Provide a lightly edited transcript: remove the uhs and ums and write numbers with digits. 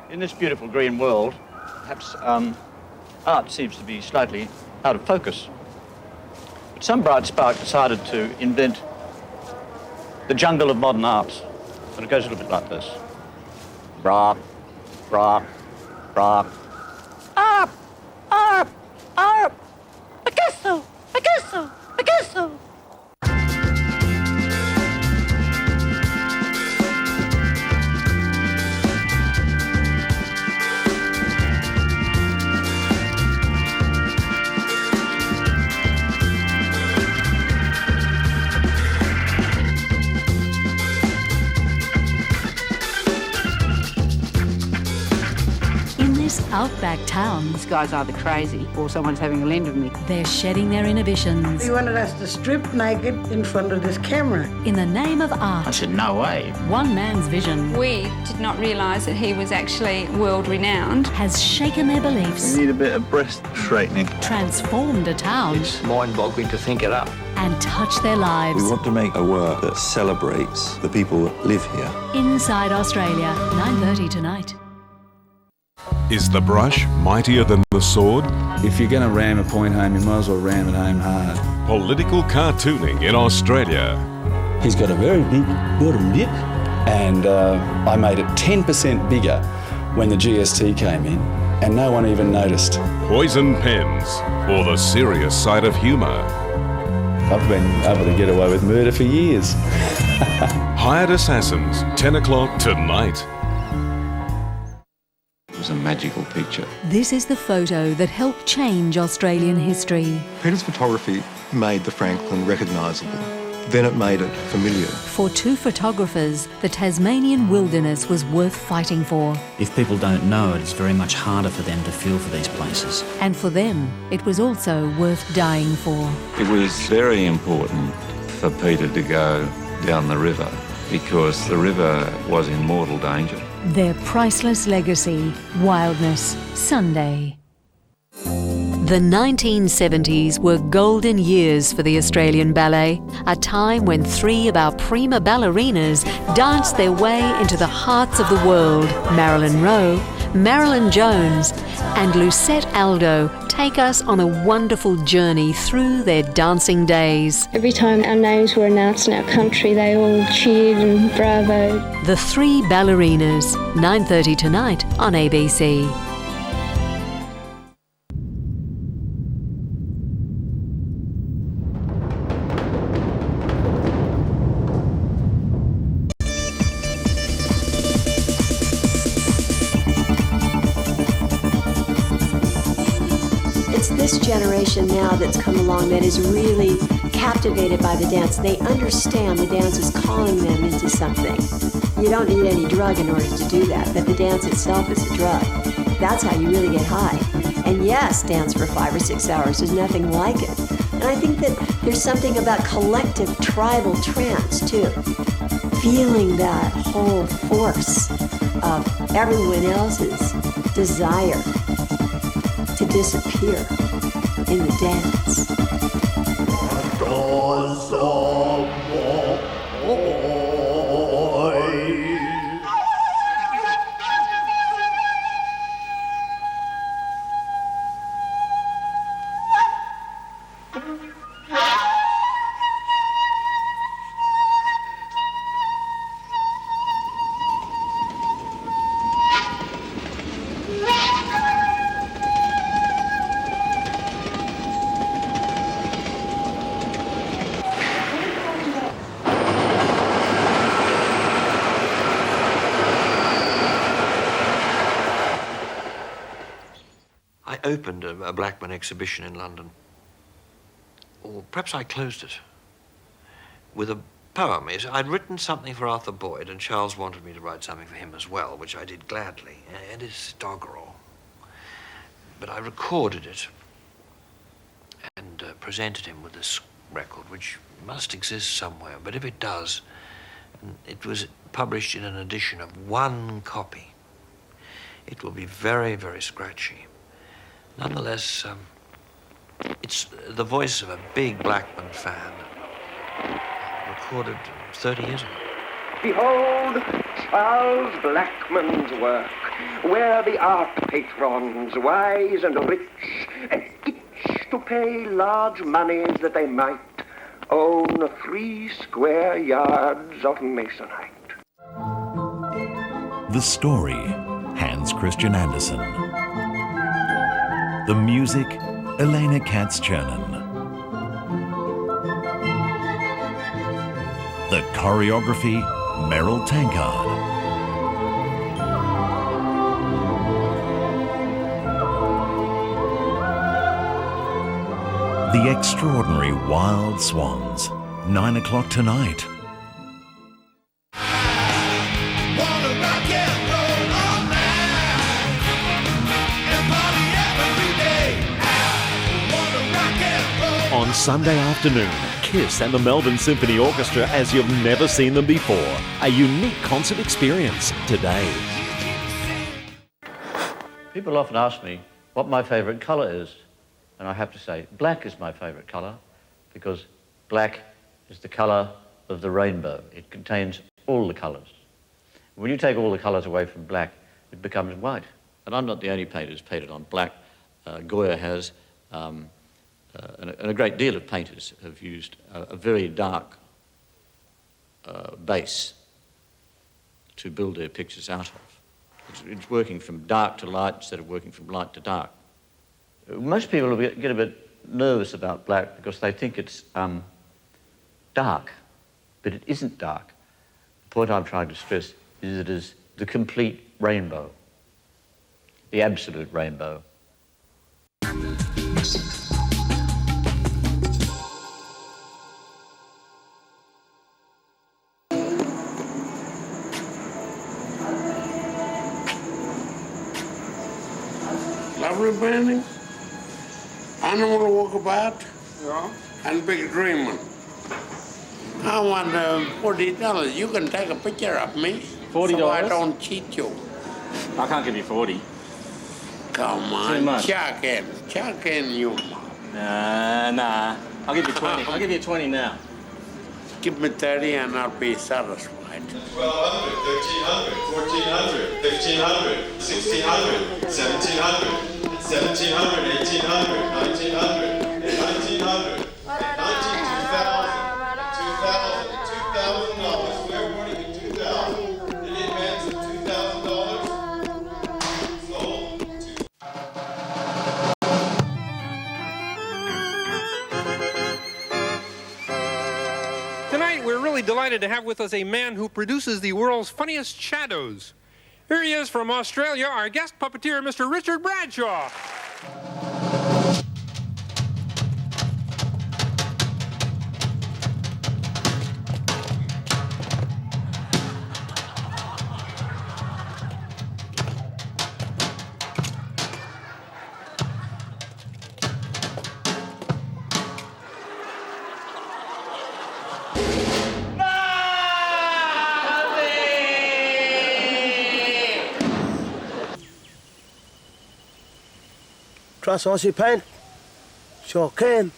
In this beautiful green world, perhaps art seems to be slightly out of focus. But some bright spark decided to invent the jungle of modern art. And it goes a little bit like this. Rock, rock, rock. Up, up, up. Picasso, Picasso, Picasso. Outback town. This guy's either crazy or someone's having a lend of me. They're shedding their inhibitions. He wanted us to strip naked in front of this camera. In the name of art. I said, no way. One man's vision. We did not realise that he was actually world-renowned. Has shaken their beliefs. You need a bit of breast straightening. Transformed a town. It's mind-boggling to think it up. And touched their lives. We want to make a work that celebrates the people that live here. Inside Australia, 9:30 tonight. Is the brush mightier than the sword? If you're going to ram a point home, you might as well ram it home hard. Political cartooning in Australia. He's got a very big bottom lip, and I made it 10% bigger when the GST came in, and no one even noticed. Poison pens, or the serious side of humour. I've been able to get away with murder for years. Hired Assassins, 10 o'clock tonight. A magical picture. This is the photo that helped change Australian history. Peter's photography made the Franklin recognisable. Then it made it familiar. For two photographers, the Tasmanian wilderness was worth fighting for. If people don't know it, it's very much harder for them to feel for these places. And for them, it was also worth dying for. It was very important for Peter to go down the river because the river was in mortal danger. Their priceless legacy, Wildness, Sunday. The 1970s were golden years for the Australian ballet, a time when three of our prima ballerinas danced their way into the hearts of the world. Marilyn Rowe, Marilyn Jones and Lucette Aldo take us on a wonderful journey through their dancing days. Every time our names were announced in our country, they all cheered and bravoed. The Three Ballerinas, 9:30 tonight on ABC. This generation now that's come along that is really captivated by the dance. They understand the dance is calling them into something. You don't need any drug in order to do that, but the dance itself is a drug. That's how you really get high. And yes, dance for 5 or 6 hours, there's nothing like it. And I think that there's something about collective tribal trance too. Feeling that whole force of everyone else's desire to disappear in the dance. I opened a Blackman exhibition in London. Or perhaps I closed it with a poem. I'd written something for Arthur Boyd, and Charles wanted me to write something for him as well, which I did gladly, and his doggerel. But I recorded it and presented him with this record, which must exist somewhere, but if it does, it was published in an edition of 1 copy. It will be very, very scratchy. Nonetheless, it's the voice of a big Blackman fan, recorded 30 years ago. Behold, Charles Blackman's work, where the art patrons, wise and rich, and each to pay large moneys that they might, own 3 square yards of masonite. The story, Hans Christian Andersen. The music, Elena Katz-Chernin. The choreography, Merrill Tankard. The Extraordinary Wild Swans, 9 o'clock tonight. On Sunday afternoon, Kiss and the Melbourne Symphony Orchestra as you've never seen them before. A unique concert experience today. People often ask me what my favourite colour is, and I have to say black is my favourite colour because black is the colour of the rainbow. It contains all the colours. When you take all the colours away from black, it becomes white. And I'm not the only painter who's painted on black. Goya has, and a great deal of painters have used a very dark base to build their pictures out of. It's working from dark to light instead of working from light to dark. Most people get a bit nervous about black because they think it's dark, but it isn't dark. The point I'm trying to stress is it is the complete rainbow, the absolute rainbow. Lovely painting. Animal walkabout. Yeah. And big dreamer. I want $40. You can take a picture of me. $40? So I don't cheat you. I can't give you 40. Come on, Too much. chuck in you. Nah. I'll give you 20. I'll give you 20 now. Give me 30 and I'll be satisfied. 1,200, 1,300, 1,400, 1,500, 1,600, 1,700, 1,700, 1,800, 1,900, 1,900, 2,000, $2,000. We're awarding you $2,000. In advance of $2,000. Sold. Tonight, we're really delighted to have with us a man who produces the world's funniest shadows. Here he is from Australia, our guest puppeteer, Mr. Richard Bradshaw. Trust Aussie paint? Sure can.